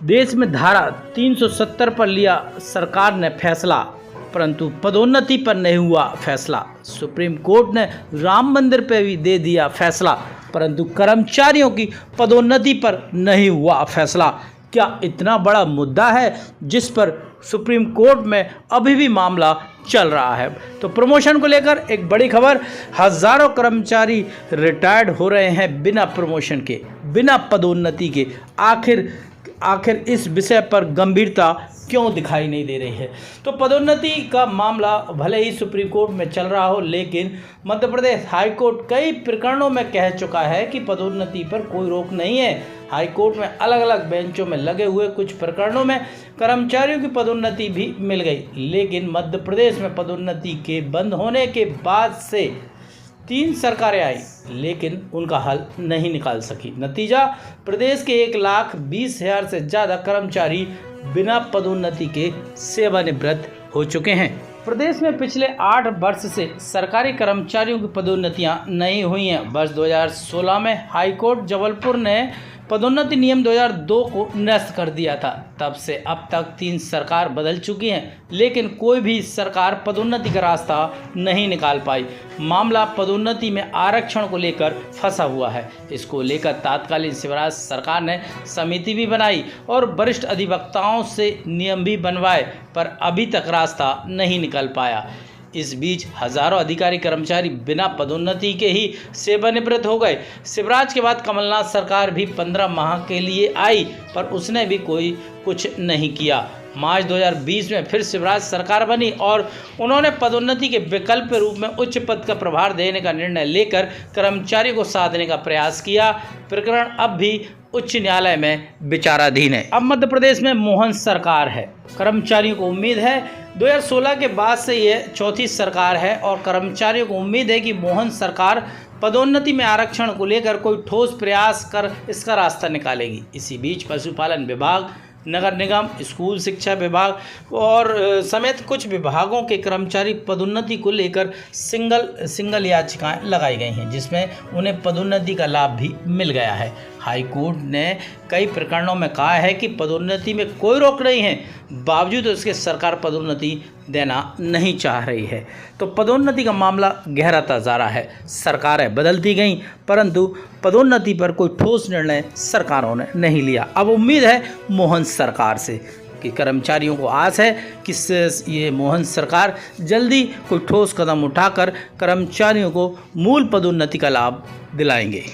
देश में धारा 370 पर लिया सरकार ने फैसला, परंतु पदोन्नति पर नहीं हुआ फैसला। सुप्रीम कोर्ट ने राम मंदिर पर भी दे दिया फैसला, परंतु कर्मचारियों की पदोन्नति पर नहीं हुआ फैसला। क्या इतना बड़ा मुद्दा है जिस पर सुप्रीम कोर्ट में अभी भी मामला चल रहा है? तो प्रमोशन को लेकर एक बड़ी खबर, हजारों कर्मचारी रिटायर्ड हो रहे हैं बिना प्रमोशन के, बिना पदोन्नति के। आखिर इस विषय पर गंभीरता क्यों दिखाई नहीं दे रही है? तो पदोन्नति का मामला भले ही सुप्रीम कोर्ट में चल रहा हो, लेकिन मध्य प्रदेश हाई कोर्ट कई प्रकरणों में कह चुका है कि पदोन्नति पर कोई रोक नहीं है। हाई कोर्ट में अलग अलग बेंचों में लगे हुए कुछ प्रकरणों में कर्मचारियों की पदोन्नति भी मिल गई, लेकिन मध्य प्रदेश में पदोन्नति के बंद होने के बाद से 3 सरकारें आई, लेकिन उनका हल नहीं निकाल सकी। नतीजा, प्रदेश के 1,20,000 से ज़्यादा कर्मचारी बिना पदोन्नति के सेवानिवृत्त हो चुके हैं। प्रदेश में पिछले 8 वर्ष से सरकारी कर्मचारियों की पदोन्नतियां नहीं हुई हैं। वर्ष 2016 में हाईकोर्ट जबलपुर ने पदोन्नति नियम 2002 को निरस्त कर दिया था। तब से अब तक 3 सरकार बदल चुकी हैं, लेकिन कोई भी सरकार पदोन्नति का रास्ता नहीं निकाल पाई। मामला पदोन्नति में आरक्षण को लेकर फंसा हुआ है। इसको लेकर तत्कालीन शिवराज सरकार ने समिति भी बनाई और वरिष्ठ अधिवक्ताओं से नियम भी बनवाए, पर अभी तक रास्ता नहीं निकल पाया। इस बीच हजारों अधिकारी कर्मचारी बिना पदोन्नति के ही सेवानिवृत्त हो गए। शिवराज के बाद कमलनाथ सरकार भी 15 माह के लिए आई, पर उसने भी कुछ नहीं किया। मार्च 2020 में फिर शिवराज सरकार बनी और उन्होंने पदोन्नति के विकल्प रूप में उच्च पद का प्रभार देने का निर्णय लेकर कर्मचारियों को साधने का प्रयास किया। प्रकरण अब भी उच्च न्यायालय में विचाराधीन है। अब मध्य प्रदेश में मोहन सरकार है। कर्मचारियों को उम्मीद है 2016 के बाद से ये 4थी सरकार है और कर्मचारियों को उम्मीद है कि मोहन सरकार पदोन्नति में आरक्षण को लेकर कोई ठोस प्रयास कर इसका रास्ता निकालेगी। इसी बीच पशुपालन विभाग, नगर निगम, स्कूल शिक्षा विभाग और समेत कुछ विभागों के कर्मचारी पदोन्नति को लेकर सिंगल याचिकाएं लगाई गई हैं, जिसमें उन्हें पदोन्नति का लाभ भी मिल गया है। हाई कोर्ट ने कई प्रकरणों में कहा है कि पदोन्नति में कोई रोक नहीं है, बावजूद उसके सरकार पदोन्नति देना नहीं चाह रही है। तो पदोन्नति का मामला गहराता जा रहा है। सरकारें बदलती गईं, परंतु पदोन्नति पर कोई ठोस निर्णय सरकारों ने नहीं लिया। अब उम्मीद है मोहन सरकार से कि कर्मचारियों को आस है कि ये मोहन सरकार जल्दी कोई ठोस कदम उठाकर कर्मचारियों को मूल पदोन्नति का लाभ दिलाएंगे।